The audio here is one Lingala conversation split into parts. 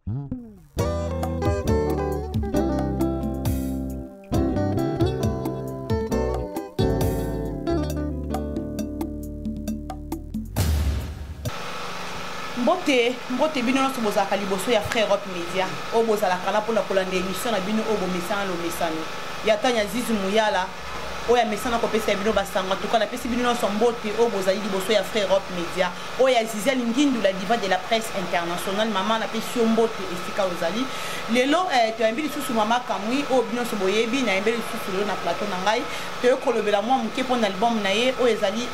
Mbote bino no boza kaliboso ya Frère Europe Media o boza la kala pour la kolande émission na bino o bo mesana lo mesano ya tanya zizi muyala o ya mesana ko pesa bino basanga to kana pesa bino no sombote o boza liboso ya Frère Europe Media o ya Zizi Lingindu la diva de la presse internationale maman na pesi mbote esika ozali lelo to yambili susu mama kamwi o bino so boyebi na yambili susu na plateau na ngai to kolobela moi muke pour album na ye o ezali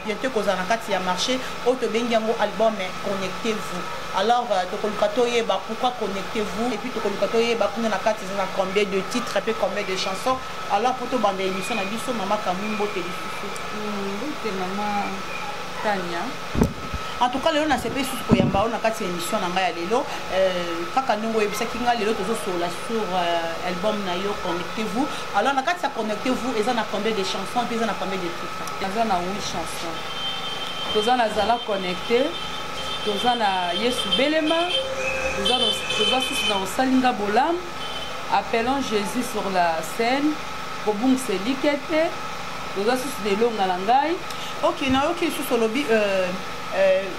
bientôt kozana na kati ya marché o to bengi yango album connectez-vous. Alors tokoluka ba pourquoi connectez-vous et puis tokoluka ba kuna na kati za combien de titres et puis combien de chansons. Alors pour to bande émission na biso mama kamimbo téléfixe maman Tania. En tout cas lelo na sepe susu ko yamba na kati ya émission na ngai ya lelo kaka ndongo yebisa kinga lelo tozo sur album na yo connectez-vous. Alors na kati ya connectez-vous eza na combien de chansons puis eza na combien de titres? Eza na 8 chansons. Toza na zala connecté, toza na Yesu Belema, toza susu na Osalinga Bolam, appelons Jésus sur la scène, Kobung Selikete, toza susu de longa langai. OK, na OK susu lobi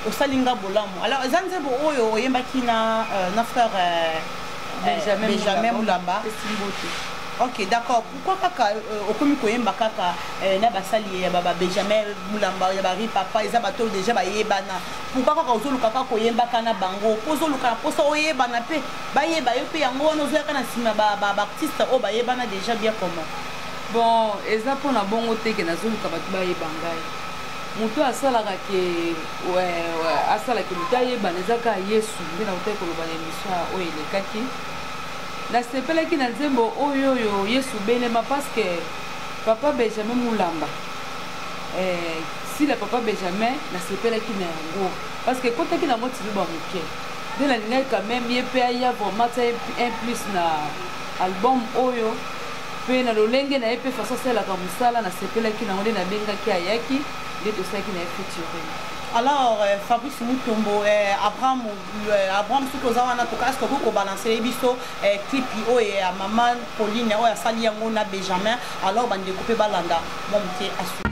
Osalinga Bolam. Alors zanzebo oyo oyembaki na frère Benjamin Mulamba. OK, d'accord. Pourquoi kaka okomi koyemba kaka na basali ya baba Benjamin Mulamba ya bari papa eza bato déjà bayebana. Pourquoi kaka ozoluka kaka koyemba kana bango? Ozoluka posa oyebana pe bayeba yo pe yango wana ozoyaka na sima ba artiste o bayebana déjà bien comment. Bon, eza pona bongo te ke nazoluka bato bayebangai. Mutu asalaka ke asalaka mutu ayebana ezaka Yesu nde na utaki koloba na émission oyo elekaki. Nasepelaki na nzembo oyo Yesu Belema parce que papa Benjamin Mulamba si le papa Benjamin nasepelaki na yango parce que kotaki na moti ba muke de la linga quand même yepe ya vraiment un plus na album oyo pe na lolenge na yepe façon celle la musala nasepelaki na ngode na bengaki ayaki de to saki na featuring. Alors Fabrice Mutombo Abraham Sukozawana to kasko ko balancer biso clip o et maman Pauline o ya sali yango na Benjamin alors bande couper balanda mon petit asu.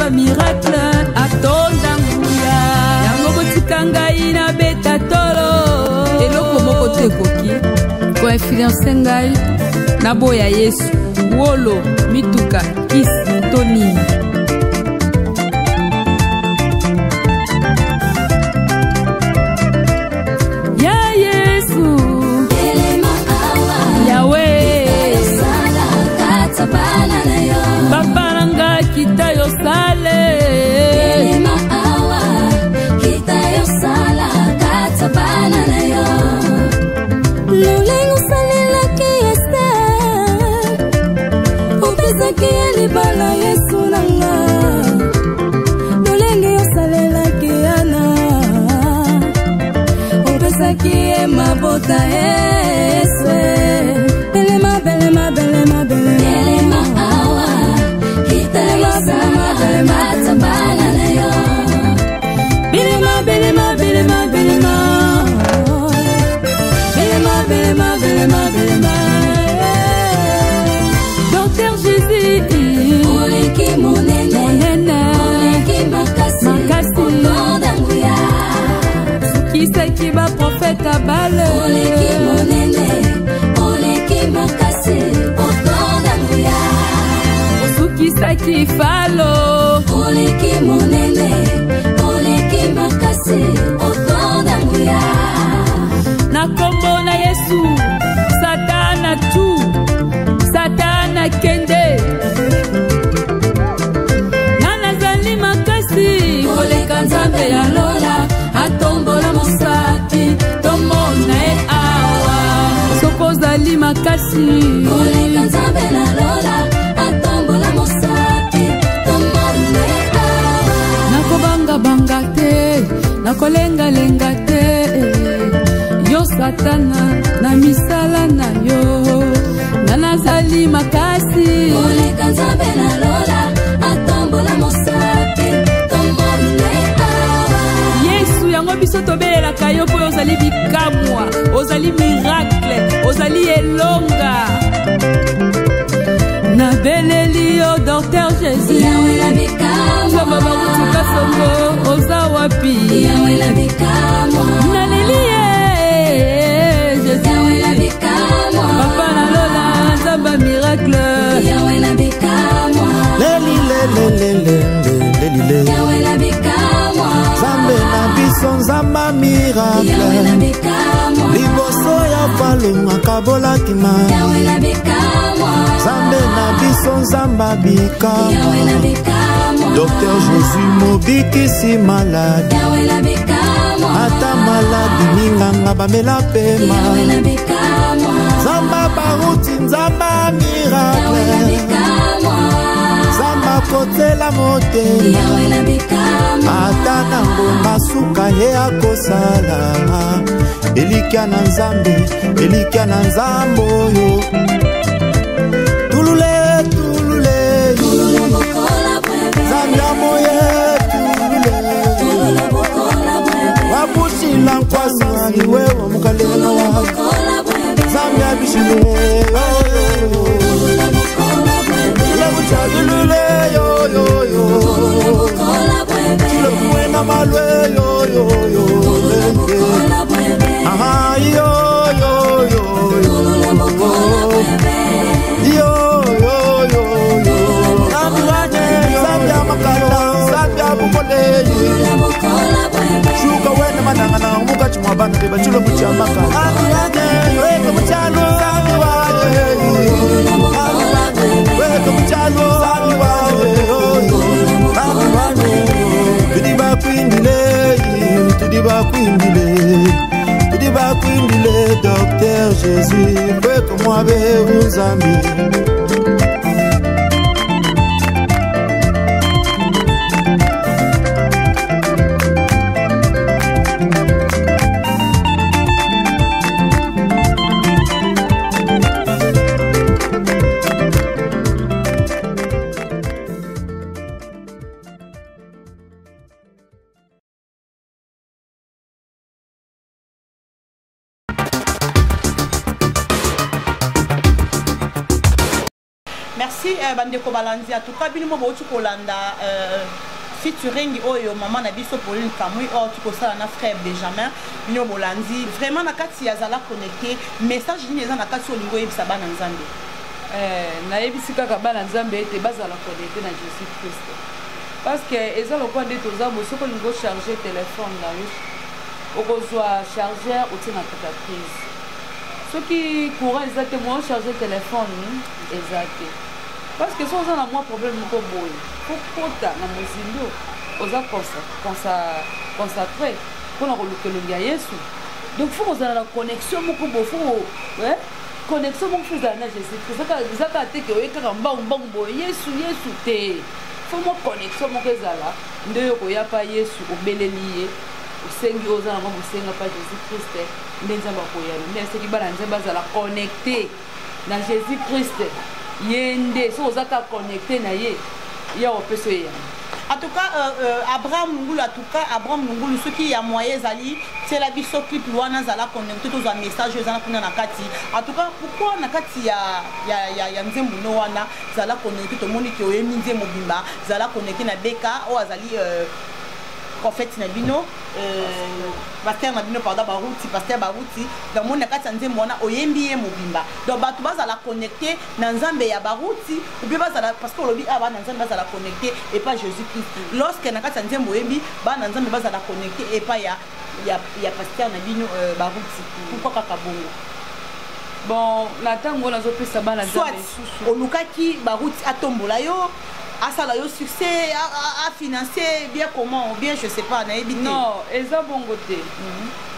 Miracle atonda nguya yango botikanga ina beta tolo eloko moko te koki ko influence ngai na boya Yesu wolo mituka kis toni ya Yesu elema awa Yahweh sala katabana na yo papa nanga kita yo sale elema awa kita yo sala katabana na yo lulengo salela ke esta upesa ke libala Yesu nanga lulengo yo salela ke ana upesa ke mabota Yesu elema belema belema belema elema awa kita yo sala katabana na yo belema belema belema belema belema belema belema Docteur Jésus oleki monene oleki makasi okonda nguya kisaki ba prophète abale oleki monene oleki falo oleki monene oleki makasi otonda muya na kombo na Yesu satana tu satana kende nana zali makasi oleka nzambe ya lola atombola mosaki tomona e awa sokozali makasi oleka nzambe na lola atombola mosaki tomona e awa nakobanga te nakolengalenga te yo satana na misala na yo nanazali makasi oleka nzambe na lola atombola mosaki tomona e awa Yesu yango biso tobelelaka yo mpo ozali bikamwa ozali miracle ozali elonga nabeleli yo docteur Jésus yawe la bikamwa zamba bakutuka songo oza wapi yawe la bikamwa naleli ye Jésus yawe la bikamwa papa na lola nzamba miracle yawe la bikamwa lelilelelelelelile yawe la bikamwa Zambe na biso nzamba yawe la miracle bikamwa liboso ya falo akabolaki ma yawe la bikamwa Zambe na biso nzamba yawe bikama la bikamwa Docteur Jésus mobikisi maladi yawe la bikamwa ata maladi minganga bamela pema yawe la bikamwa Zamba baruti nzamba yawe la miracle bikamwa Zamba kotela motema yawe la bikamwa ata na ngomba suka ye akosala elikya na nzambe oyo tulule bokola bwebe nzambe amoye tulule wabusila nkwasani wewe mukalenga wa bokola bwebe nzambe abishile tulule bokola bwebe tulekuwena malwe bokola bwebe aha bokola bwebe Zambi amakala Zambi abukoleyi bokola bwebe shuka wena mananga na mukati mwa bana beba chulo kuchamaka weka mchalo Zambi wawe weka mchalo Zambi wawe Zambi wawe tudiba kwindile Docteur Jésus weka mwabe unzambi Merci bandeko balanzi en tout cas bino mo bauti kolanda featuring oyo maman na biso Pauline Kamui or tu kosala na frère Benjamin bino bolanzi vraiment na kati ya zala connecté message ni eza na kati olingo yebisa bana nzambe nayebisi kaka bana nzambe ete bazala connecté na Jésus Christ parce que eza lokwa nde toza bo soko olingo charger téléphone na yo okozwa chargeur otie na kata prise soki courant eza te mo charger téléphone eza te parce que so oza na mwa problème moko boye kokota na mozindo oza concentré mpona kolukelongi ya Yesu donc fo kozala na connexion moko boye fo connexion moko fo ezala na Jésus Christ ezaka te ke oye kaka mbangumbangu boye Yesu te fo mwa connexion moko ezala nde oyo koya pa Yesu obeleli ye osengi oza na mwa bosenga pa Jésus Christ nde nzambe akoyano nde soki bana nzambe bazala connecté na Jésus Christ ye nde so oza ka connecté na ye ya opeso ye en tout cas Abraham Ngulu en tout cas Abraham Ngulu ce qui y a moyen zali c'est la biso clip wana zala connecté tous un message zala kuna na kati en tout cas pourquoi na kati ya nzembo no wana zala connecté to moni ke oyemi nzembo bimba zala connecté na beka o azali prophète na bino pasteur na bino pardon baruti pasteur baruti dans mon nakati nzembo wana oyembi ye mobimba donc bato bazala connecté na nzambe ya baruti ou bien bazala parce que lobi aba na nzambe bazala connecté et pas Jésus-Christ lorsque nakati nzembo oyembi ba na nzambe bazala connecté et pas ya pasteur na bino baruti pourquoi kaka bongo bon na tango nazo pesa bana soit olukaki baruti atombola yo asala yo succès à financer bien comment ou bien je sais pas na ebité non eza bongo te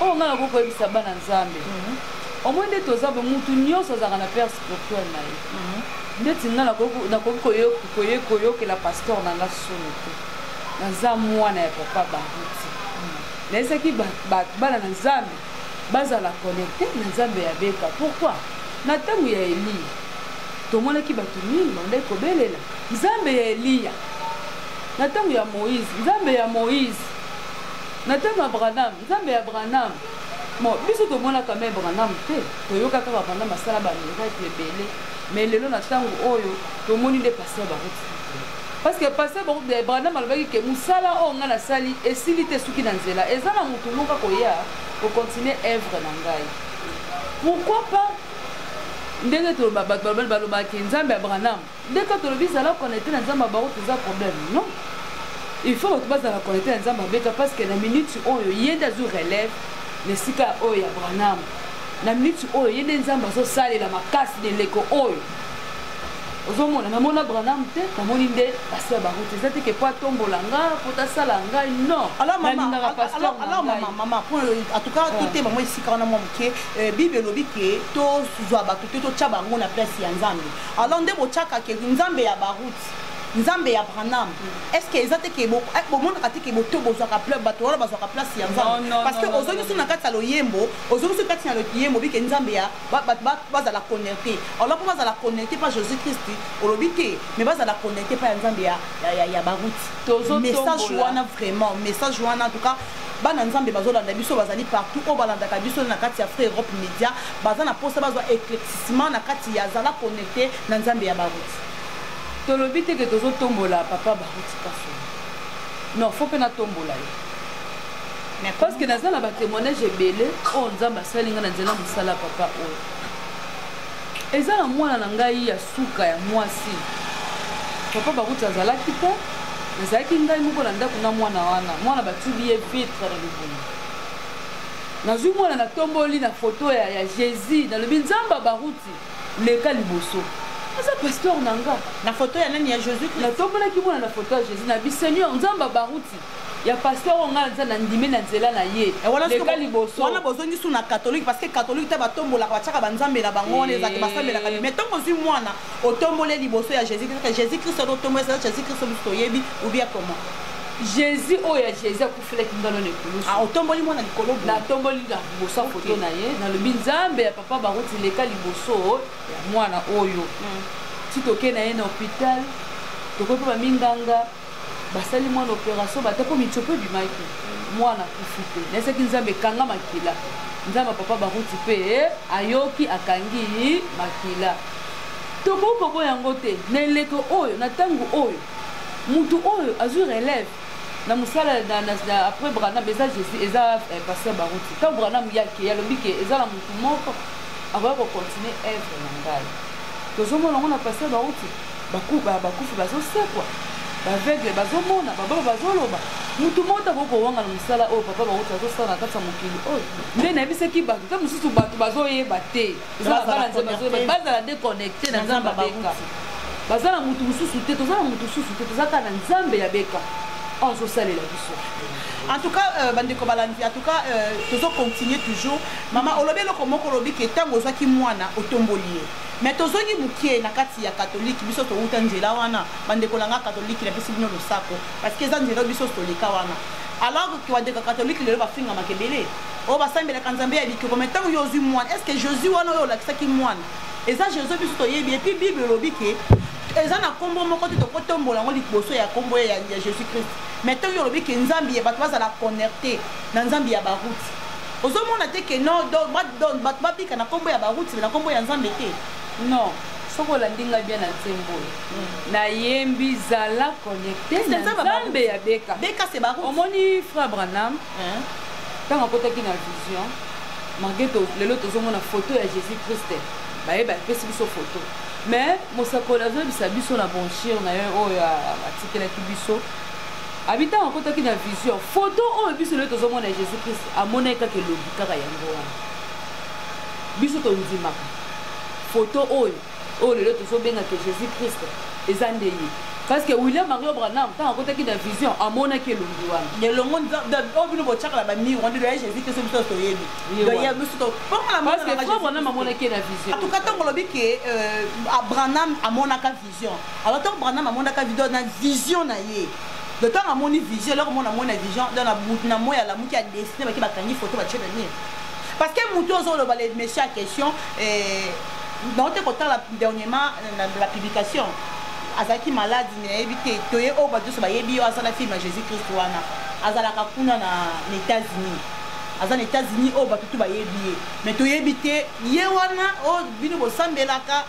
o ngala ko ko ebisa bana nzambe au moins de toza be mutu nyonso azaka na père spirituel na ye ndeti ngala ko na ko koyo ke la pasteur na nga solo te naza mwana ya papa baruti na ezaki bana na nzambe bazala connecté na nzambe ya beka pourquoi na tango ya Eli tomonaki bato mingi bandai kobelela nzambe ya Eliya na tango ya Moïse nzambe ya Moïse na tango ya Branham nzambe ya Branham bon biso tomonaka me Branham te toyoka kaka banda masala bamiracle ebele mais lelo na tango oyo tomoni nde pasteur baruti parce que pasteur baruti Branham alobaki ke mosala oyo nga nasali esili te soki na nzela eza na motu moko koya kocontinue œuvre na ngai pourquoi pas ndenge toloba bato balobaki nzambe ya Branham ndenge tolobi zala connecté na nzambe ya baruti eza problème non il faut bato bazala connecté na nzambe ya beka parce que na minute oyo ye nde azwi relève na esika oyo ya Branham na minute oyo ye nde nzambe azosalela makasi na eleko oyo ozomona namona Branham te namoni nde pasteur baruti eza te ke po atombola nga po tasala ngai non alors maman pour en tout cas tout est maman ici quand on a moqué bible lobi ke to zwa bato to tcha bango na place ya nzambe alors nde bochaka ke nzambe ya baruti nzambe ya Branham est-ce que ezate ke bo monde kati ke boto bozaka place bato wala bazaka place ya nzambe parce que ozongi suna kati ya loyembo ozongi suna kati ya loyembo bi ke nzambe ya bazala connecté alors pour bazala connecté pas Jésus-Christ olobi te mais bazala connecté pas nzambe ya baruti message wana vraiment message wana en tout cas bana nzambe bazolanda biso bazali partout o balandaka biso na kati ya Frère Europe Media bazana posa bazwa éclaircissement na kati ya zala connecté na nzambe ya baruti tolobi te ke tozotombola papa baruti kaso non faut pena tombola ye parce que naza na batémoignage ebele oyo nzambe asali nga na nzela mosala papa oyo eza na mwana na ngai ya suka ya mwasi papa baruti azalaki te nazalaki ngai moko na ndako na mwana batubi ye vitre na libumu nazwi mwana natomboli na foto ya Jésus nalobi nzambe baruti leka liboso eza pasteur nanga na photo ya nani ya Jésus na tombolaki mwana na photo ya Jésus na bi Seigneur nzamba baruti ya pasteur onga nza na ndime na nzela na ye leka liboso wana bozongi su na catholique parce que catholique ta batombola bachaka banzambe na bango wana ezaka basambela ka mais tongo zui mwana otombole liboso ya Jésus que Jésus Christ otombola Jésus Christ bisoyebi ou bien comment Jésus oyo ya Jésus akufilaki ngalo nekulusu otomboli mwana likolo na tomboli la liboso photo na ye na lobi nzambe ya papa baruti leka liboso ya mwana oyo ti toke na ye na hôpital tokoki baminganga basali mwana opération batapo mitiope bimaki mwana akufi te naesaki nzambe ekanga makila nzambe ya papa baruti mpe ayoki akangi makila tokoki kobo yango te na eleko oyo na ntango oyo mutu oyo azwi relève na musala après Branham eza Jésus eza pasteur baruti quand Branham yaki yalobi ke eza la mutu moko akoya kocontinue œuvre na ngai tozomona ngo na pasteur baruti bakufi bazosekwa baveugle bazomona bababa bazoloba mutu moko akoki kowanga na mosala oyo papa baruti azosala na kati ya mokili oyo nde nayebisaki bato te mosusu bato bazoyeba te bazala déconnecté na nzambe abeka baza na mutu mosusu te toza na mutu mosusu te toza kaka na nzambe ya beka azosalela biso en tout cas bandeko balandi en tout cas tozocontinue toujours mama olobi eloko moko olobi ke ntango ozwaki mwana otomboli ye mais tozongi mokie na kati ya katolike biso touta nzela wana bandeko nanga katolike napesi bino losako parce que eza nzela biso toleka wana alors que bandeko katolike lelo bafingamaka ebele oyo basambelaka nzambe ya bikeko mais ntango yo ozwi mwana est ce que Jésus wana oyo olakisaki mwana eza Jésus biso toyebi epuis bible elobi ke eza na kombo moko te tokotombola yango liboso ya kombo ya Jésus Christ mais ntango yo olobi ke nzambe ya bato bazala connecté na nzambe ya baruti ozomona te ke non bato babika na kombo ya baruti na kombo ya nzambe te non soko landinga bien na ntembo na yembi zala connecté na Nzambe ya beka c'est baroute omoni frère Branham tant akotaki na vision margeto lelo tozomona photo ya Jésus Christ bayeba pesi biso photo mais mosakoli azobisa biso na bonchir na ye oyo atikelaki biso habitant akotaki na vision photo oyo biso lelo tozomona ya Jésus Christ amonaki kaka elobi kaka yango wana biso tondimaka photo oyo lelo tozobengaka Jésus Christ eza nde ye parce que William Mario Branham tant akotaki na vision amonaki elongi wana elongo oyo bino botyakala bamire wande ya Jésus Christ biso toyebi parce que frère Branham amonaki na vision en tout cas ntango olobi ke Branham amonaka vision alors ntango Branham amonaka vision na ye de temps amoni vision eloko mona amoni na vision na moi ya lamuki ya dessine baki bakangi photo batie na mire parce que mutu ozoloba le monsieur à question naote kotala dernièrement la publication azalaki malade nayebi te toye oyo bato nyonso bayebi yo aza na filme ya Jésus Christ wana azalaka kuna na États-Unis aza na États-Unis oyo bato tu bayebi ye mais toyebi te ye wana oyo bino bosambelaka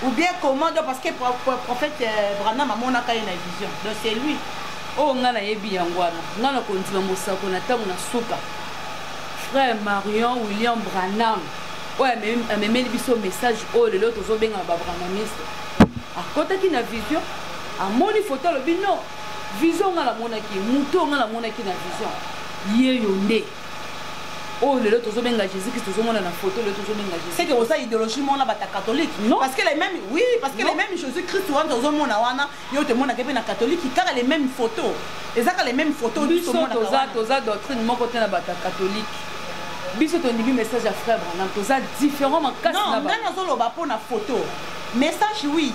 ou bien comment parce que prophète Branham amonaka ye na vision donc c'est lui oyo nga nayebi yango wana nga na kondima mosako na ntango na suka frère Marion William Branham oyo amemeli biso message oyo lelo tozobengana babranamiste akotaki na vision amoni photo alobi non vision nga namonaki mutu nga namonaki na vision ye yo nde oyo lelo tozobenga Jésus Christ tozomona na photo lelo tozobenga Jésus c'est que oza idéologie mona bata catholique non parce que les mêmes oui parce que les mêmes Jésus Christ wana tozomona wana yo te mona kepe na catholique car les mêmes photos ezaka les mêmes photos biso toza doctrine moko te na bata catholique biso tondimi message ya frère Branham toza différent makasi na ba non nga nazoloba mpo na photo message oui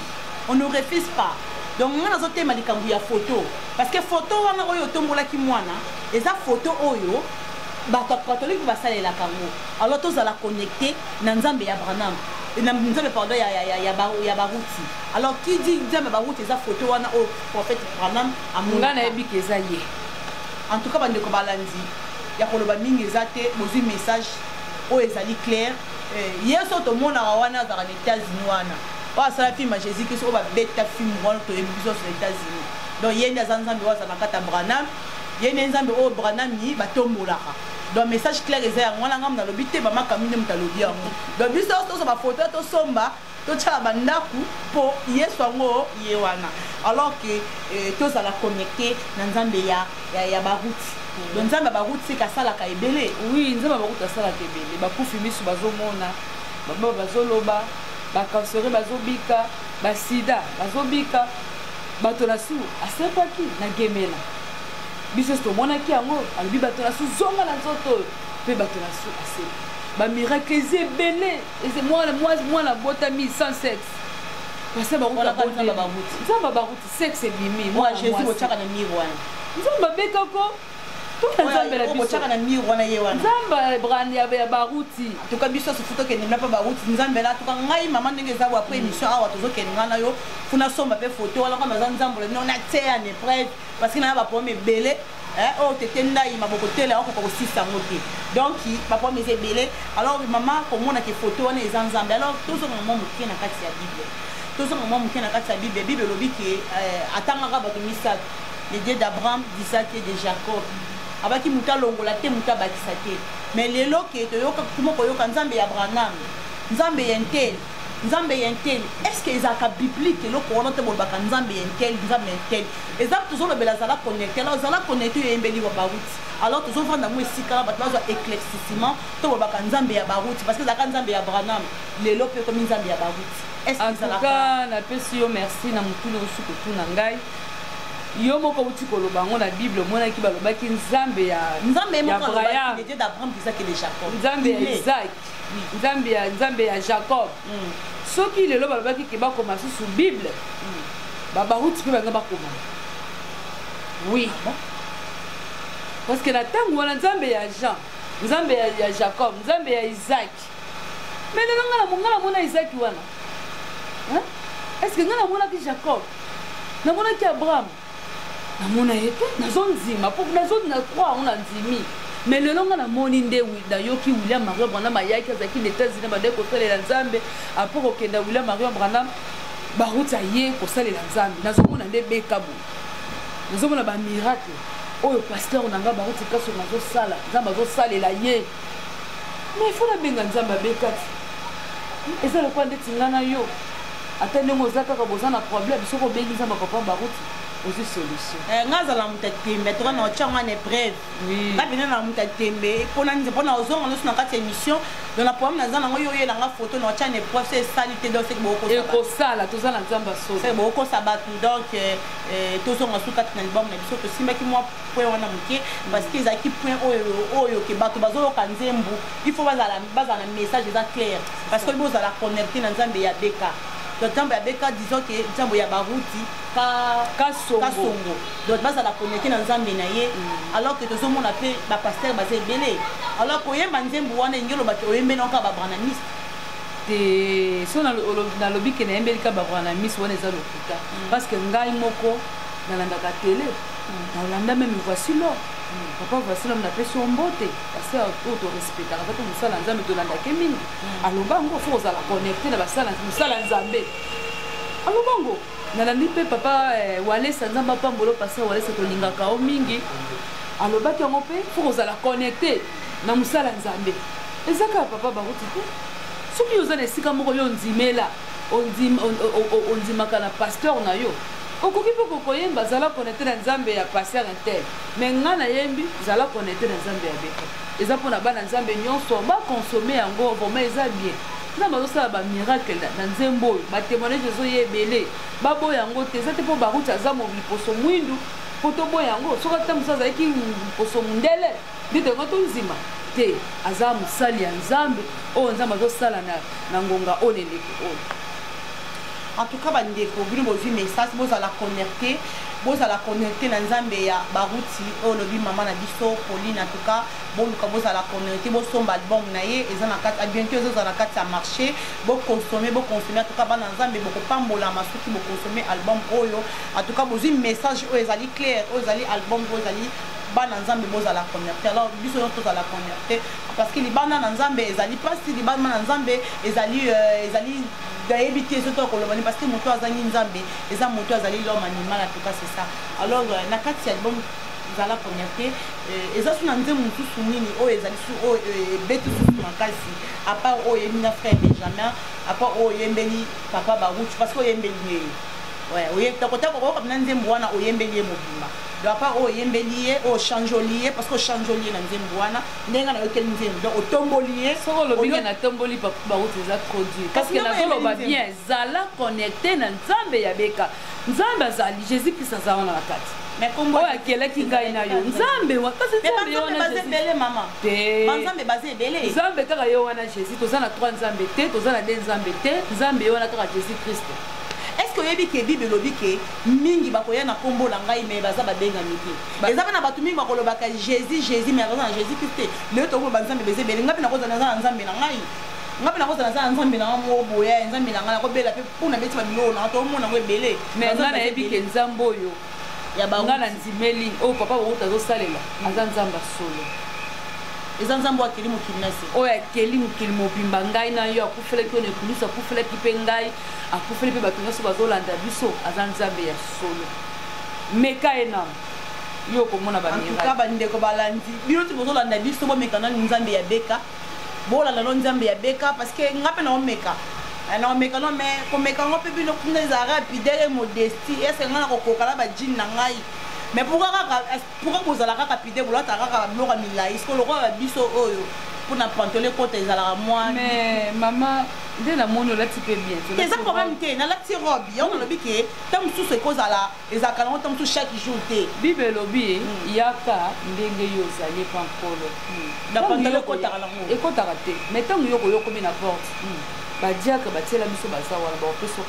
on ne refuse pas donc nga nazotema likambo ya photo parce que photo wana oyo otombolaki mwana eza photo oyo bato catholique basalelaka yango alors tozala connecté na Nzambe ya Branham na Nzambe pardon ya baruti alors qui dit Nzambe baruti eza photo wana oyo prophète Branham amunga na yebi ke eza ye en tout cas bandeko balandi ya koloba mingi eza te bozwi message oyo ezali clair yeso tomonaka wana azala na États-Unis wana oyo asala filme ya Jésus Christ oyo babeta filme wana toyebi biso na États-Unis donc ye nde aza Nzambe oyo aza na kati ya Branham ye nde Nzambe oyo Branham ni batombolaka donc message clair eza yango wana ngambo nalobi te bamakambi nde moto alobi yango donc biso toso bafoto tosomba totyala bandako mpo yesu yango ye wana alors que tozala connecté na Nzambe ya baruti donc Nzambe ya baruti seke asalaka ebele oui Nzambe ya baruti asalaka ebele bakufi miso bazomona baba bazoloba bakansere bazobika basida bazobika bato na su asepaki na gemela biso tomonaki yango alobi bato na su zonga na nzoto mpe bato na su asepi bamiracle eza ebele mwana botami sans sexe parce nzambe baruti sexe ebimi nzambe abekako nzambe brand ya baruti tuka biso sofuto kende mpa baruti nzambe la tuka ngai mama ndenge eza wa après émission awa tozokende ngana yo funa somba pe photo wala kama za nzambe non na te en épreuve parce que na ba problème belé oh tete ndai maboko tele ako ko sisa ngote donc ba problème belé alors maman komona ke photo wana eza nzambe alors tozo maman mukie na kati ya bible tozo maman mukie na kati ya bible lobi ke atanga ka bato misat les dieux d'Abraham, d'Isaac et de Jacob abaki muta longola te muta bakisa te mais lelo ke toyoka kumoko yoka Nzambe ya Branham Nzambe yentel est-ce que ezaka biblique eloko wana te bolobaka Nzambe yentel eza tozolobela zala connecté alors zala connecté yembeli wa baruti alors tozovanda mo esika bato bazwa éclaircissement to bolobaka Nzambe ya baruti parce que ezaka Nzambe ya Branham lelo pe comme Nzambe ya baruti est-ce que ezalaka na pesi yo merci na mutulu osuku tuna ngai yo moko uti koloba ngo na bible monaki balobaki Nzambe ya Abraham, les dieux d'Abraham, d'Isaac et de Jacob. Nzambe ya Isaac, Nzambe ya Jacob. Soki lelo balobaki ke bakoma susu bible babaruti pe banga bakoma oui parce que la tango wana Nzambe ya Jean, Nzambe ya Jacob, Nzambe ya Isaac. Mais ngala mona Isaac wana est-ce que ngala mona ki Jacob na mona ki Abraham namona ete nazonzima po nazona croire on andimi mais le longa na moni nde da yoki William Mario Branham ayaki azaki les États-Unis bade kotelela Nzambe après okenda William Mario Branham baruti aye kosalela nzambe nazomona nde beka boye nazomona bamiracle oyo pasteur nanga baruti kasi nazosala nzambe azosalela ye mais ifo nabenga nzambe abeka ti eza lokwa ndeti nga na yo ata ndenge oza kaka boza na problème soki obengi nzambe papa baruti ozi solution nga azala moto atembe toka na otiango wana épreuve nga pene na moto atembe mpona ozonga nyonso na kati ya émission don na problème naza nango yo oyelanga photo na otia na épreuve so esali te donc seki ekosala toza na nzambe asolo seki bokosa bato donc tozonga so kati na libamu na biso tosimbaki mwa point wana moke parce que ezalaki point oyo ke bato bazoyoka nzembo il faut bazala na message eza clair parce que bozala connecté na nzambe ya beka donc nzambe ya beka disons ke nzambe ya baruti kasongo donc bazala connecté na nzambe na ye alors que tozomona mpe bapaster baza ebele alors koyemba nzembo wana elingi oloba te oyembeli oka babranamiste te so nalobi ke nayembeli ka babranamiste wana eza lokuta parce que ngai moko nalandaka tele nalanda meme voici l'homme papa voici l'homme napesi yo mbote parce oyo torespectaka kaka mosala nzambe tolandake mingi aloba ngo fo kozala connecté na mosala nzambe aloba ngo nalandi mpe papa walesa nzambe apambolo parce walesa tolingaka o mingi alobaki yango mpe fo kozala connecté na mosala nzambe eza kaka papa baruti te soki oza na esika moko yo ondimela ondimaka na pasteur na yo okoki mpe kokoyemba zala connecté na nzambe ya pasteur intel mais nga nayembi zala connecté na nzambe ya beka eza mpona bana nzambe nyonso bakonsome yango vraimen eza bien nzambe azosala bamiracle na nzembo oyo batémoignage ezoya ebele baboya yango te eza te mpo baruti aza liposo mwindu mpo toboya yango soki ata mosu azalaki liposo mondele nde tongo tonzima te aza mosali ya nzambe oyo nzambe azosala na ngonga oyo neleki oyo en tout cas bandeko bino bozwi message bozala connecté na nzambe ya baruti oyo olobi mama na biso Pauline en tout cas boluka bozala connecté bosomba album na ye eza na kati bientôt ezozala na kati ya marché boconsommer en tout cas bana nzambe bokopambolama soki boconsommer album oyo en tout cas bozwi message oyo ezali clair oyo ezali album oyo ezali bana nzambe bozala connecté alors biso nyonso tozala connecté parce que libanda na nzambe ezali pasi libanda na nzambe ezali dayebi te soki okolobani parce que moto azangi nzambe eza moto azali l'homme animal en tout cas c'est ça alors na kati ya album ezala connecté eza so na nzembo mosusu nini oyo ezali oyo ebeti susu makasi apart oyo oyembi na frère Benjamin apart oyo oyembeli papa baruti parce que oyembeli ye takotaka okoka na nzembo wana oyembeli ye mobimba donc apart oyo oyembeli ye oyo changeoli ye parce que ochangeoli ye na nzembo wana ndenge na yokeli nzembo donc otomboli ye soko olobinga natomboli papa baruti eza trop dur parce que nazoloba bien zala connecté na nzambe ya beka nzambe azali jésus christ aza wana na kati oyo akelaki ngai na yo nzambe kasi nzambe baza ebele nzambe kaka yo wana jésus toza na 3 nzambe te toza na 2 nzambe te nzambe yo wana kaka jésus christ est-ce que oyebi ke bible elobi ke mingi bakoya na nkombo na ngai me baza babengami te eza mpe na bato mingi bakolobaka jésus me aza na jésus christ te leo tokoloba nzambe beza ebele nga mpe nakozala naza na nzambe na ngai nga mpe nakozala naza na nzambe na nga moko boya nzambe na ngai nakobela mpe mpona beti babilo nanga tomona ngo ebele mais nga nayebi ke nzambe oyo nga na ndimeli oyo papa baruti azosalela aza nzambe solo eza nzambe akeli mokili na se oyo akeli mokili mobimba ngai na yo akufelaki oyo ekulusu akufelaki mpe ngai akufeli mpe bato nyonso bazolanda biso aza nzambe ya solo meka ye na yo komona bamiracle bandeko balandi bino ti bozolanda biso bomeka nani nzambe ya beka bolanda no nzambe ya beka parce que nga mpe naomeka naomeka no mais komeka ngo mpe bino kuna eza rapidere modesti ese nga na kokoka na bajine na ngai mais pourquoi bozala kaka pide bolata kaka biloko ya milai siko lokola biso oyo mpona pantole kota ezalaka mwa mais mama nde namoni olati mpe bien eza problème te nalati robe yango nalobi ke ta mosusu ekozala ezalaka nango ta mosusu chaque jour te bible elobi yaka ndenge yo ozali epa nkolo na pantole ekotaka nango ekotaka te mais ntango yo koyokomi na porte badiaka batiela biso baza wana baopesa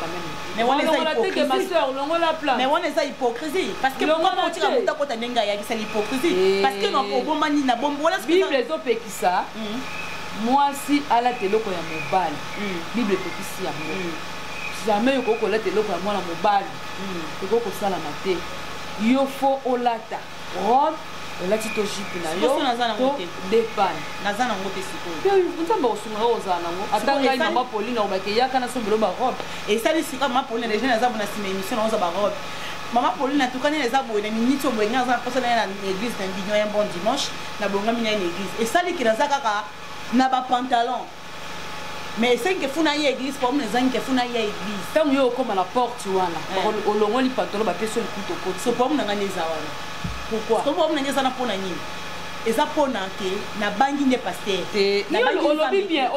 mais wana eza hypocrisie parce que otika moto akota ndenge ayakisa l'hypocrisie parce que obombani na bombola bible ezopekisa mwasi alata eloko ya mobali bible epekisi yango jamais okoki kolata eloko ya mwana mobali ekoki kosalama te yo fo olata robe elati to jipe na yo Sikoyo naza nango to te. dépane naza nango te sikoyo nzambe osunga ozala nango ata ngai mama Pauline obake yaka na sombelo barobe esali sika mama Pauline déjà naza bona nsima émission na oza barobe mama Pauline atukani eza boye na minute oboye nga aza mposa na ye na église na mbino ya bon dimanche na bongami na ye na église esali ke naza kaka na bapantalon mais esengi ke funa ye église po mona ezangi ke funa ye église ntango yo okóma na porte wana olongoli pantolo bapesi olikuta okoti so po mona nga nde eza wana pourquoi so po mona nde eza na mpona nini eza mpona ke nabangi nde paster olobi bien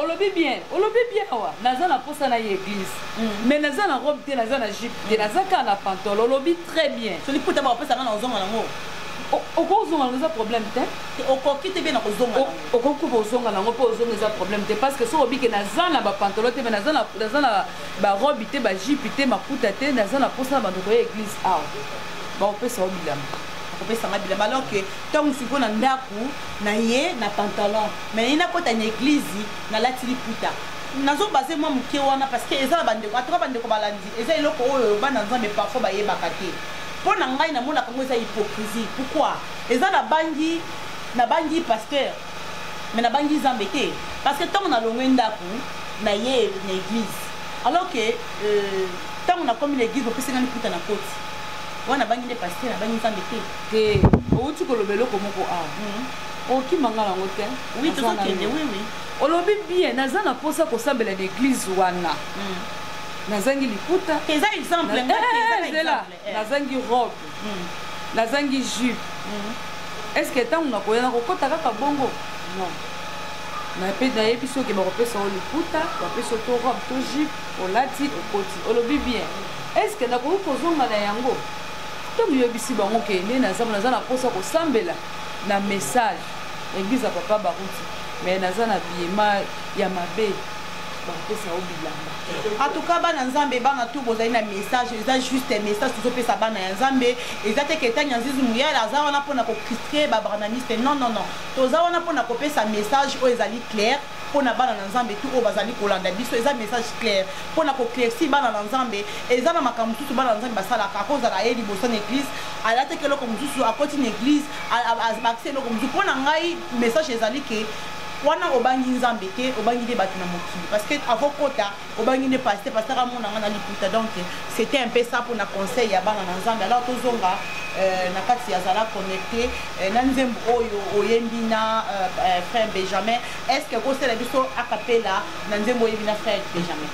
awa naza na posa na ye église mais naza na robe te naza na jupe te naza kaka na pantolo olobi très bien so liputa bakopesanga na ozonga nango okozonga nango eza problème te okoki te mpe na kozonga nango okoki ozonga nango mpo ozonga eza problème te parce que soki obike naza na bapantolo te me naza na barobi te bajipe te maputa te naza na posa na bandoko ya église awa baopesa o bilamba kopesanga bilamba alors que ntango sikoyo na ndako na ye na pantalon mais naye nakota na église nalati liputa nazobase mwa moke wana parce que eza na bandeko atoka bandeko balandi eza eloko oyo bana nzambe parfois bayebaka te mpo na ngai namonaka yango eza hypocrisie pourquoi eza nabangi pasteur mais nabangi nzambe te parce que ntango nalongwe ndako na ye na église alors que ntango nakomi na église bopesanga liputa na koti wana bangi nde pasteur nabangi nzambe te outi koloba eloko moko awa okimanga nango te oui tozokende oui olobi bien naza na mposa kosambela na église wana nazangi liputa eza exemple zela nazangi robe nazangi jupe est ce que ntango nakoya nakokota kaka bongo non nayebi soki bakopesa o liputa bapesa to robe to jupe olati okoti olobi bien est ce que nakoki kozonga na yango ntango yebisi bango ke nde naza na mposa kosambela na message église ya papa baruti mais naza na biyema ya mabe bakopesa o bilamba en tout cas bana nzambe bana tu bozali na message eza juste message tozopesa bana ya nzambe eza te ketani ya nzizi muyala aza wana mpona kokritike babranamiste non toza wana mpona kopesa message oyo ezali claire mpona bana na nzambe tu oyo bazali kolanda biso eza message claire mpona koclairci bana na nzambe eza na makambo mosusu bana na nzambe basalaka akozala ye liboso na église alataki eloko mosusu akoti na église bakisi eloko mosusu mpona ngai message ezali ke wana obangi nzambe te obangi nde bato na mokili parce que avokota obangi nde pasteur amonanga na liputa donc c'était un peu ça mpona conseil ya bana na nzambe alors tozonga na kati yazala connecté na nzembo oyo oyembi na frère Benjamin est ce que kosala biso acapella na nzembo oyembi na frère Benjamin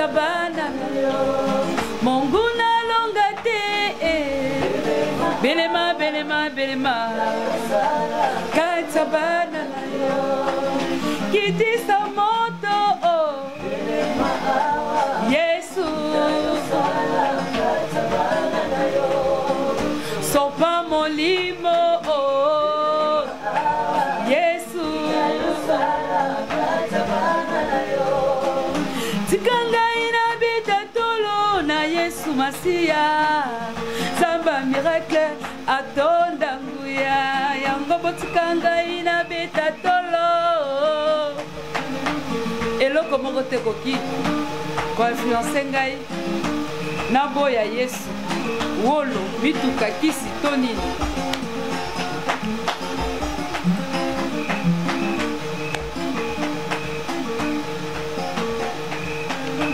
bana Mungu nalonga te belema kata bana kitisa moto Yesu sopa molimo Yesu tikanga Yesu Masia Zamba miracle atonda nguya yango botikanga ina beta tolo eloko moko te koki kwa influence ngai na boya Yesu wolo bituka kisi tonini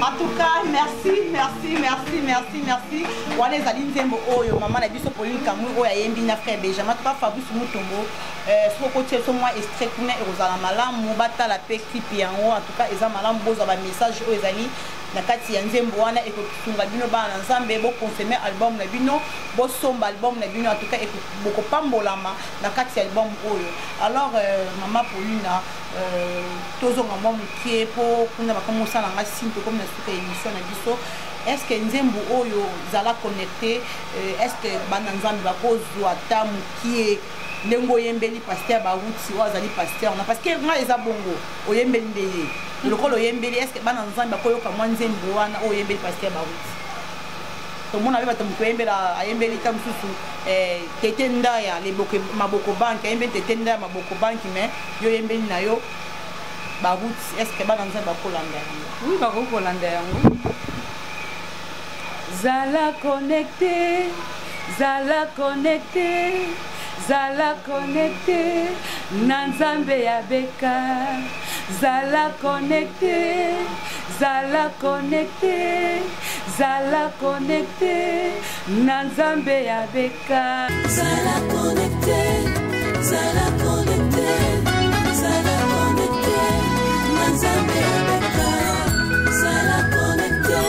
en tout cas merci wana ezali nzembo oyo mama na biso Pauline Kamui oyo ayembi na frère Benjamin en tout cas Fabrice Mutombo soko kotie so mwa extrait kuna ekozala malamu batala pe clip yango en tout cas eza malamu bozwa ba message oyo ezali na kati ya nzembo wana ekokisunga bino bana na nzambe bokonsome album na bino bosomba album na bino en tout cas bokopambolama na kati ya album oyo alors mama Pauline tozonga mwa mokie mpo kuna bakomosala nga sinte comme na suka émission na biso est ce que nzembo oyo zala connecté est ce que bana nzambe bakozwa ata mokie ndenge oyembeli pasteur baruti oyo azali pasteur na parce que nga eza bongo oyembeli nde ye lokola oyembeli est ce que bana nzambe bakoyoka mwa nzembo wana oyo oyembeli pasteur baruti tomona be bato moto ayembeli ta mosusu tete ndaya maboko banki ayembeli tete ndaya maboko banki mais yo yembeli na yo baroute est ce que bana nzambe bakolanda yango oui bakokolanda yango zala connecté zala connecté zala connecté na nzambe ya beka zala connecté zala connecté zala connecté na nzambe ya beka zala connecté zala connecté zala connecté na nzambe ya beka zala connecté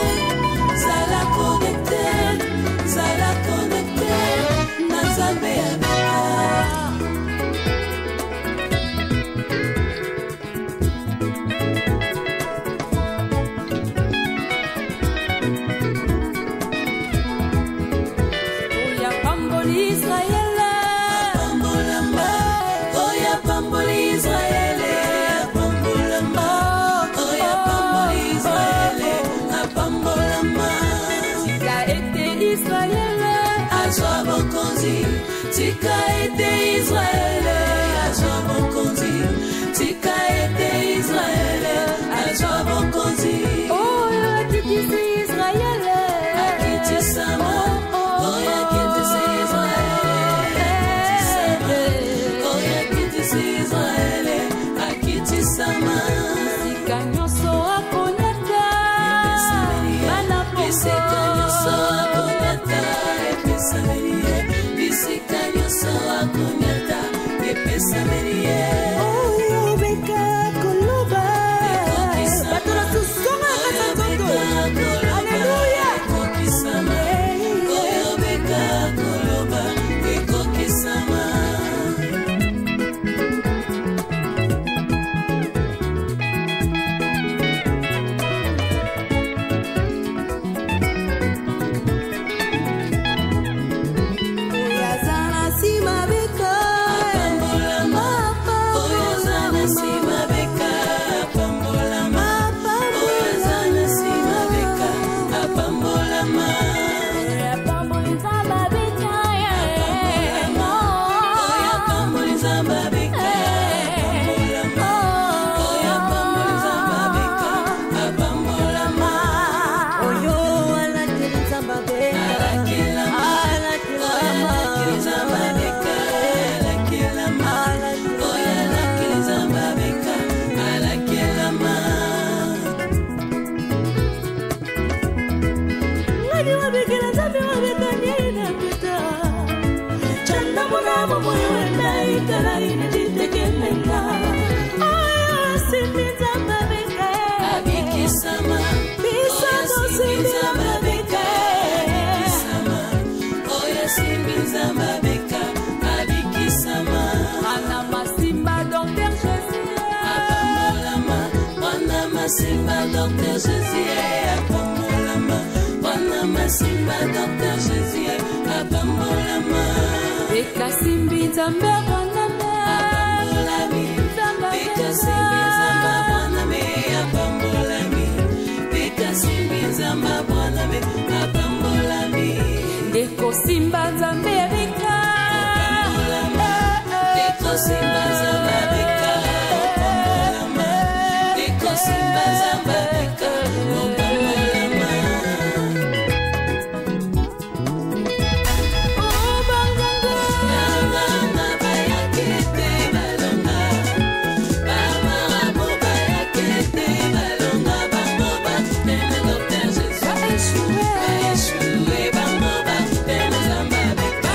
zala connecté zala connecté na nzambe ya beka Tika ete Israël, Azwa Bokonzi. Tika ete Israël, Azwa Bokonzi. Oh, akitisi Israël, akitisa ma. Oh, akitisi Israël, akitisa ma. Oh, akitisi Israël, akitisa ma. Bisika nyonso akonyata, bana poko. Bisika nyonso akonyata, epesa melie. Bisika nyonso akonyata epesa melie Oyo beka koloba bato na susonga kata nzoto Alleluia ekokisama oyo beka koloba ekokisama Simba Docteur Jésus apambolama Wana Simba Docteur Jésus apambolama Beka simbi nzambe apambolama Beka simbi nzambe apambolama apambolami Beka simbi nzambe apambolama apambolami Deko simba nzambe beka Deko simba nzambe beka apambolama Deko simba nzambe beka apambolama Oh banganga Nanga bayakete balonga Bamarabu bayakete balonga Bango bakutene Docteur Jésus Baeshue Baeshue bango bakutene Zamba beka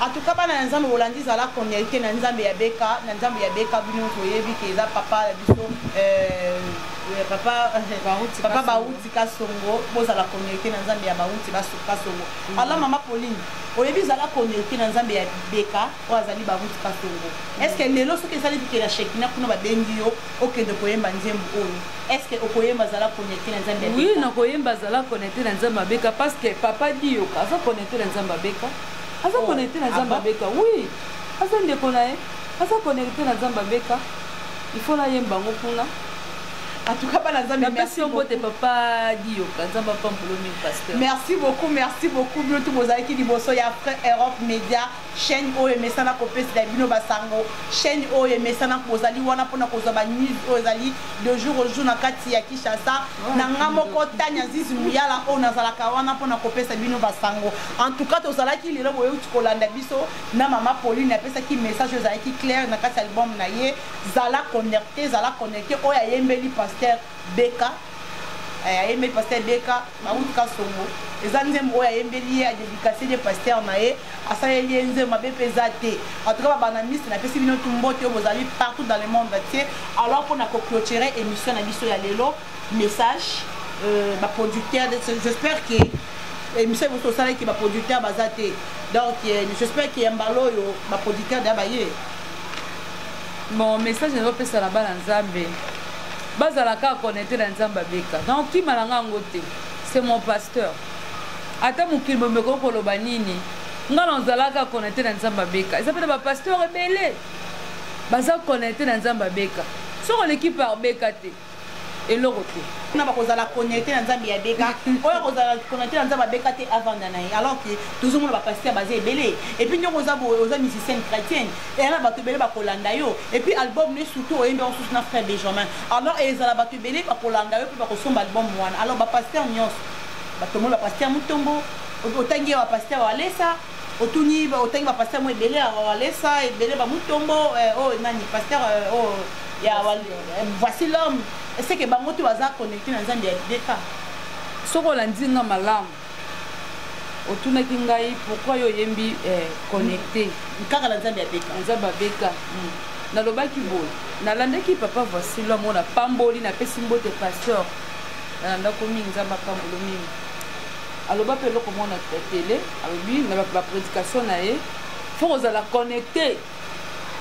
En tout cas, na nzambe Hollandais à la connecté na nzambe ya beka bino toyebi ke eza papa la biso papa bauti kasongo boza la connecté na nzambe ya bauti kasongo. Alors maman Pauline, oyebi za la connecté na nzambe ya beka o azali bauti kasongo. Est-ce que lelo soki ezali ke la shekina kuna ba bengi yo okende koyemba nzembo oyo? Est-ce que okoyemba za la connecté na nzambe ya beka? Oui, na koyemba za la connecté na nzambe ya beka parce que papa dit yo ka za connecté na nzambe ya beka. Asa connecté na nzambe ya beka. Oui. Asa ndeko na ye. Asa connecté na nzambe ya beka. Il faut la yemba ngo kuna. En tout cas, merci beaucoup. Merci beaucoup. Nous tous vos amis qui bossent, il y a Frère Europe Média, chaîne O et Messana Kopes d'Abino Basango, chaîne O et Messana Kozali, wana pona kozaba news Ozali, de jour au jour na kati ya Kinshasa, na ngamoko tanya zizi muyala o na zalaka wana pona Kopes d'Abino Basango. En tout cas, to zala ki lelo boyo tkolanda biso na mama Pauline apesa ki message ozali ki clair na kati album na ye, zala connecté o ya yembeli pasteur Beka ayembe pasteur Beka bauti kasongo eza nzembo oyo ayembeli a dédicacer des pasteurs na ye asaleli nzembo mabepe eza te. En tout cas babanamiste napesi bino tumbote oyo bozali partout dans le monde entier. Alors mpona clôturer émission na biso ya lelo message baproducteur j'espère que émission boso osalaki baproducteur baza te donc j'espère que yambala oyo baproducteur da baye mon message ezopesa na bana nzambe bazalaka connecté na nzamba beka donc qui malanga ngote c'est mon pasteur ata mukili bomeko koloba nini ngala nzalaka connecté na nzamba beka ça peut ba pasteur rebelle baza connecté na nzamba beka sur l'équipe par beka te et le côté na ba kozala connecté na nzambe ya beka oyo kozala connecté na nzamba beka te avant danaï alors que toujours ba pasteur basé belé et puis nous oza musicien chrétien et là ba to belé ba kolanda yo et puis album ne surtout oyembe on sous na frère Benjamin alors et za ba to belé ba kolanda yo puis ba kosomba album wana alors ba pasteur nyos ba to mo ba pasteur mutombo otangi ba pasteur walesa otuni ba otangi ba pasteur mo belé walesa et belé ba mutombo oh nani pasteur oh ya voici l'homme. C'est que bango tu vas connecter dans nzambe ya beka soko la ndinga malamu otunaki ngai pourquoi yo yembi connecté kaka la nzambe ya beka nalobaki boye nalandaki papa voici l'homme on a pamboli na pesi mbote pasteur nalandako mingi nzambe apambolo mingi aloba mpe eloko mona tele alobi na baprédication na ye fo kozala connecté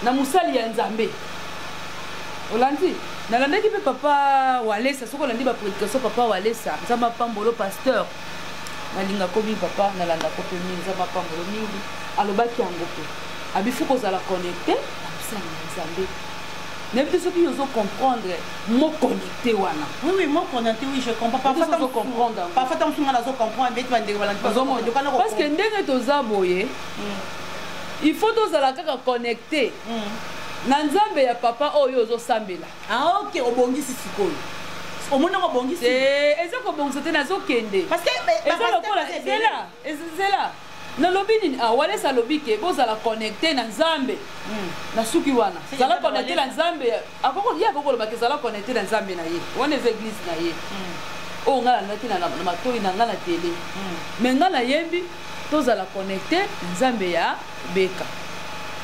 na mosali ya nzambe olandi nalandaki mpe papa walesa soki olandi baprédication papa walesa nzambe apambolo pasteur nalingako mingi papa nalandako mpe mingi nzambe apambolo mingi alobaki yango mpe abifu kozala connecté na mosala na nzambe nayebi te soki ozo comprendre mo connecté wana oui mo connecté oui je comprends parfois tant que nazo comprendre beti bandeko balandi parce que ndenge toza boye il faut tozala kaka connecté na nzambe ya papa oyo ozosambela ok obongisi sikoyo omona obongisi eza kobongisa te nazokende parce que eza lokola ezela nalobi nini walesa alobi ke bozala connecté na nzambe na suki wana zala connecté na nzambe ye akokolobaka ezala connecté na nzambe na ye wana eza église na ye oyo ngai nalandaki na matoi na ngai na tele mais ngai nayembi tozala connecté na nzambe ya beka.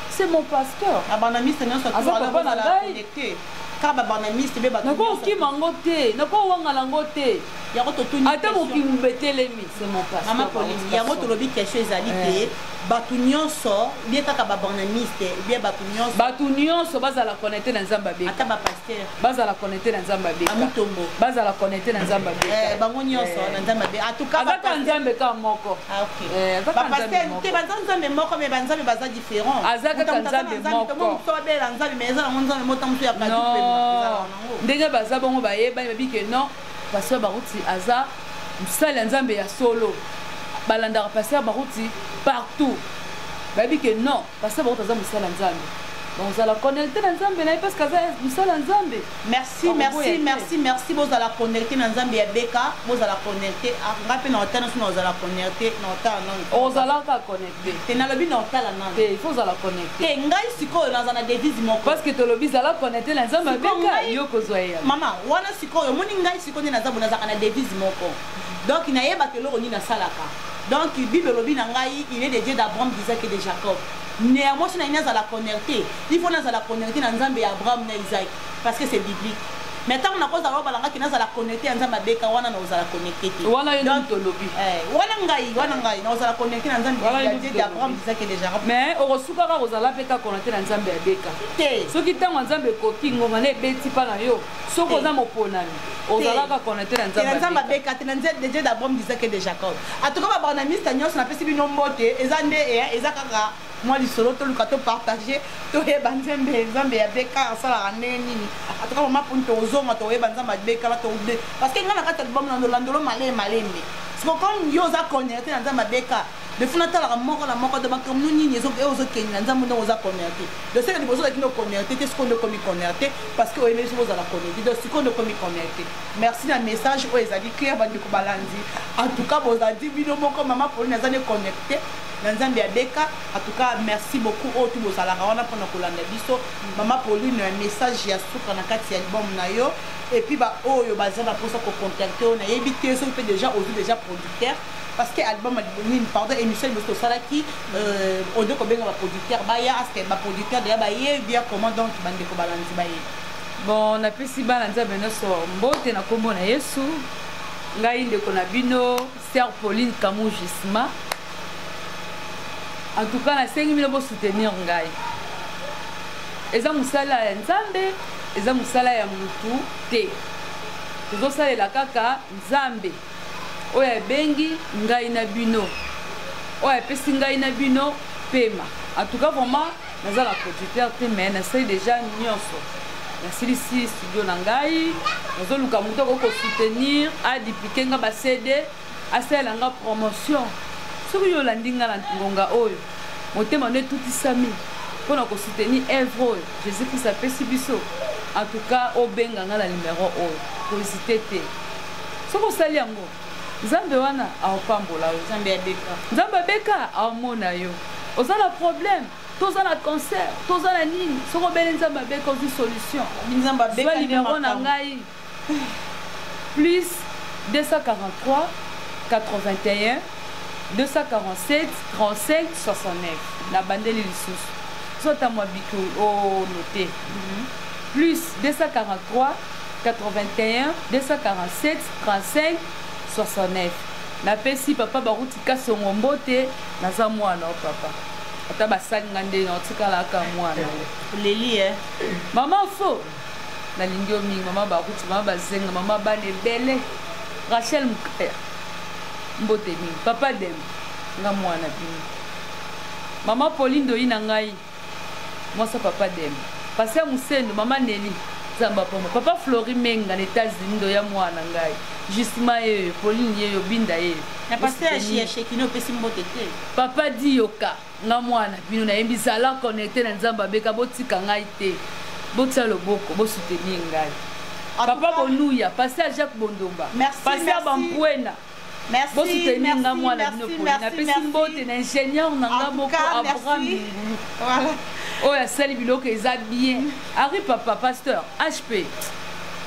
C'est mon pasteur. Abanamiste non so papa na connecté. Ka abanamiste be ba. Nako ki mangote, nako wanga langote. Ya ko totuni. Ata mo ki mbetelemi, c'est mon pasteur. Maman Pauline, ya ko to lobi quelque chose ali te. Batu nyonso, bien kaka ba abanamiste, bien batu nyonso. Batu nyonso bazala connecté na nzamba beka. Ata ba pasteur. Bazala connecté na nzamba beka. Amutombo. Bazala connecté na nzamba beka. Bango nyonso na nzamba beka. En tout cas ba nzambe ka moko. Ah OK. Ba pasteur, te ba nzambe moko mais ba nzambe baza différent. Nzambe moko ndenge baza bongo bayeba babi ke non pasteur baruti aza mosali ya nzambe ya solo balandaka pasteur baruti partout bayebi ke non pasteur baruti aza mosali ya nzambe bozala connecté na nzambe na ye parce que aza mosali ya nzambe merci bozala connecté na nzambe ya beka bozala connecté nga mpe na otala so na ozala connecté na otala nani ozalaka connecté te nalobi na otala nani te il faut ozala connecté te ngai sikoyo naza na devise moko parce que tolobi zala connecté na nzambe ya beka yo kozwa ya mama wana sikoyo omoni ngai sikoyo nde naza bo nazaka na devise moko donc nayebaka eloko nini nasalaka Donc Bible lobi nangai, il est le Dieu d'Abraham, d'Isaac et de Jacob. Néanmoins si na la connecté, il faut na la connecté na Nzambe Abraham na Isaac parce que c'est biblique. Mais tant na koza balanga ki na la connecté Nzambe beka wana na la connecté. Wana yo to lobi. Wana ngai na la connecté na Nzambe Dieu d'Abraham, d'Isaac et de Jacob. Mais osuka ka kozala peka connecté na Nzambe beka. Soki tango Nzambe koki ngoma na beti pa na yo. Soko za moponani. Ozalaka connecté na Nzambe beka te na Dieu d'Abraham, d'Isaac et de Jacob. Atuka ba banamiste nyos na pesi bino mbote ezande ezakaka moi du solo to lukato partager to e banzembe Nzambe ya beka asala nini. Atuka mama punto ozoma to e banzamba beka la to de parce que ngana kata album na ndolo malembe. C'est comme yo za connecté na Nzambe beka. Le fondateur la mort de banque nous ni zo ezo kenina Nzambe no za connecté. De ce que nous besoin de connecté, c'est ce qu'on doit connecter parce que les choses à la connecter. Donc ce qu'on doit connecter. Merci le message o ezali clair bandi ko balanzi. En tout cas vous a dit bino moko maman pour nous aller connecter. Nzambe abeka. En tout cas merci beaucoup au tout bozala wana pona kolanda biso. Maman Pauline un message ya suka na kati ya album na yo et puis ba oyo bazana pour ça ko contacter on a évité ça peut déjà déjà producteur. Parce que l'album pardon émission de Salaki on doit combien va producteur baya est-ce que va producteur déjà baye bien comment donc bande ko balanzi baye bon na pesi balanza beno so mbote na kombo na Yesu ngai ndeko na bino Sœur Pauline Kamujisma en tout cas na sengi bino bo soutenir ngai eza musala ya Nzambe eza musala ya mutu te tozo salela kaka Nzambe oya bengi ngai na bino oya pesi ngai na bino pema en tout cas vraiment nazala producteur te mais na sai déjà nyonso na silisi studio na ngai nazoluka mutu ko soutenir a dupliquer nga ba CD asala nga promotion soki yo landinga na ngonga oyo motema ne tout isami pona ko soutenir œuvre Jésus Christ apesi biso en tout cas obenga nga na numéro oyo ko hésiter te soko sali yango Nzambe wana aopambola yo Nzambe beka aomona yo ozala problème tozala concert tozala nini soko bele Nzambe beka ozi solution Nzambe beka numéro na ngai plus 243 81 247 35 69 na bandeli lisusu sota mwa biko o noté plus 243 81 247 35 69 na pesi papa baruti kasongo mbote naza mwana o papa ata basali ngande na otikala ka mwana leli mama fo na lingio mingi mama baruti mama bazenga mama bane bele Rachel Mukaya mbote mingi papa dem nga mwana bini mama Pauline doina ngai mwasa papa dem pasa musendo mama Neli Zamba pomo papa Flori Menga na États-Unis do ya mwana ngai justement Pauline yeyo binda ye na pasteur Shekino pesi mbote te papa Dioka nga mwana bino na yembi zala connecté na Nzamba beka botika ngai te botia loboko bo soutenir ngai papa Bonuya pasteur Jacques Bondomba pasteur Bampuena merci bo soutenir nga mwana bino Pauline na pesi mbote na ingénieur na nga moko Abraham voilà oh ya sali biloko eza bien ari papa pasteur HP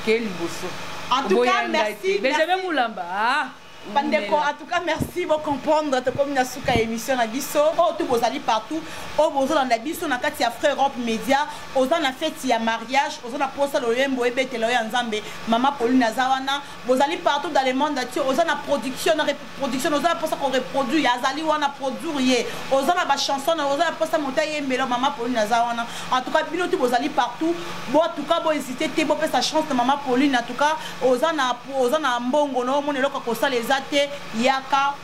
quel bosso en tout cas merci Benjamin Moulamba Bandeko, en tout cas, merci pour comprendre comme na suka émission na biso. Oh, tout vous allez partout. Oh, vous allez dans biso na kati ya Frère Europe Média. Aux en a fait ya mariage. Aux en a posé le yembo ebete le Nzambe. Maman Pauline Nazawana. Vous allez partout dans le monde entier. Aux en a production, reproduction. Aux en a posé qu'on reproduit. Yazali wana produire. Aux en a ba chanson. Aux en a posé monter yembe le Maman Pauline Nazawana. En tout cas, bilo tout vous allez partout. Bon, en tout cas, bon hésiter. Te bon sa chance de Maman Pauline. En tout cas, aux en a mbongo no mon eloko kosa les zate yaka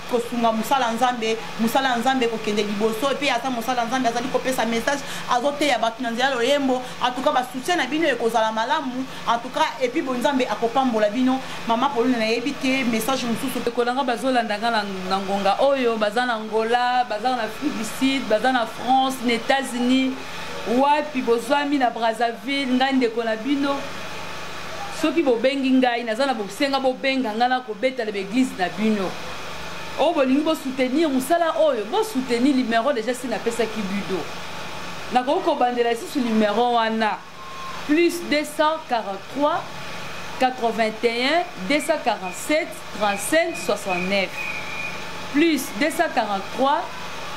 kosunga musala nzambe kokende liboso et puis ata musala nzambe azali kopesa message azote ya batu na nzela loyembo en tout cas ba soutien na bino ekozala malamu en tout cas et puis bonzambe akopambola bino Maman Pauline na yebite message mususu kolanga bazolanda na ngonga oyo bazana Angola bazana na Afrique du Sud bazana France na États-Unis wapi bozwami na Brazzaville ngande kona bino soki bobengi ngai nazana bosenga bobenga ngana ko beta le église na bino o bolingi bo soutenir musala oyo bo soutenir numéro déjà si na pesa ki budo na ko bandela ici sur numéro wana plus 243 81 247 35 69 plus 243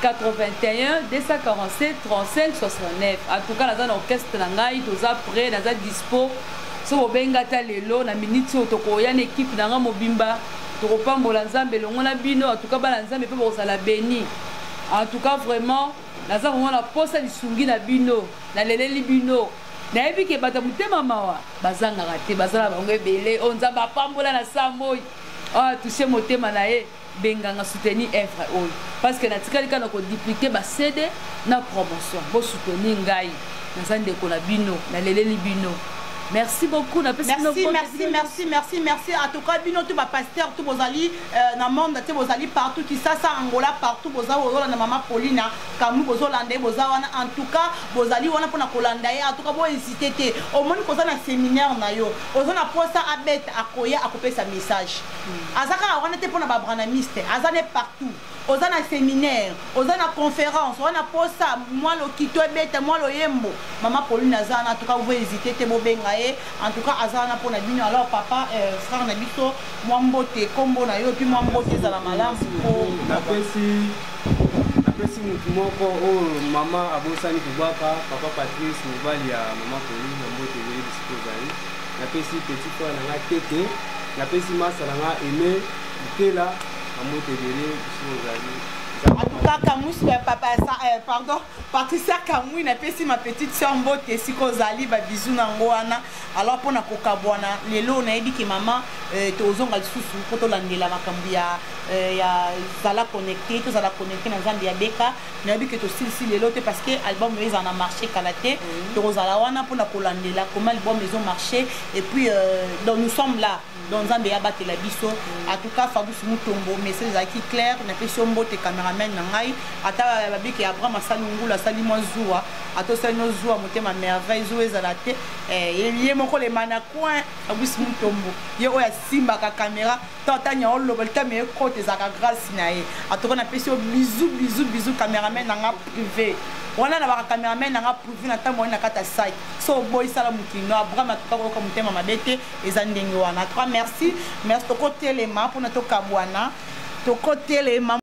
81 247 35 69. En tout cas, dans l'orchestre nangai, toza prêt, naza dispo. So obenga ta lelo na minute otoko ya équipe nanga mobimba. Toko pambola nzambe longola bino. En tout cas, bala nzambe pe bozala béni. En tout cas, vraiment, naza vraiment la posa lisungi na bino, na leleli bino. Na ebi ke bata mutema mawa, bazanga rate, bazala bango ebele, onza ba pambola na samoy. Ah, toucher motema na e. Benganga soutenir œuvre oyo parce que na tikali kana ko dupliquer ba CD na promotion bo soutenir ngai na zande ko na bino na leleli bino. Merci beaucoup. Merci. En tout cas, bino tout ba pasteur tout bozali na monde te bozali partout qui ça Angola partout bozali na maman Paulina kamu bozolande bozawana en tout cas bozali wana pona kolanda en tout cas bo hésiter te au moins ko na séminaire na yo ozona posa abet akoya akope sa message azaka wana te pona ba branamiste azane partout ozana séminaire ozana conférence wana posa moi lo kito ebete moi lo yembo maman Paulina azana en tout cas vous hésiter te bobenga en tout cas azana pona bino alors papa frère na biso moi mbote kombo na yo puis moi mbote za la malamu ko napesi mutu moko oyo mama abosani kobwaka papa Patrice mobali ya mama Pauline na mbote ebele bisiko ozali napesi petit frère nanga tete napesi masa nanga aime Ikela na mbote ebele bisiko ozali. En tout cas, Kamous, papa, pardon, Patricia Kamou, n'a pas si ma petite soeur Mbote, si Kozali, ba bisous nangoana. Alors pour na kokabwana, les lots na dit que maman, tozonga susu, poto landela makambia, ya zala connecté, tout zala connecté dans Zambia Beka, n'a dit que to si les lots parce que album ils en a marché kalaté, tozala wana pour na kolandela, comment album ils ont marché et puis donc nous sommes là. Dans Zambia battre la biso en tout cas Fabrice Mutombo message qui clair na question Mbote cameraman nangai ata babiki Abraham Salungula Salimo Zua ato Salimo Zua motema merveille Zoué zalate lié moko le manakouin Fabrice Mutombo ye oya simba ka caméra tantanya on lobel caméra côté za ka grâce nae ato na question bisous cameraman nanga privé wana na ba cameraman nanga privé na tamo na kata site so boy sala mukino Abraham atoka ko motema mabete ezandenge wana. Merci toko telema pour notre kabwana toko telema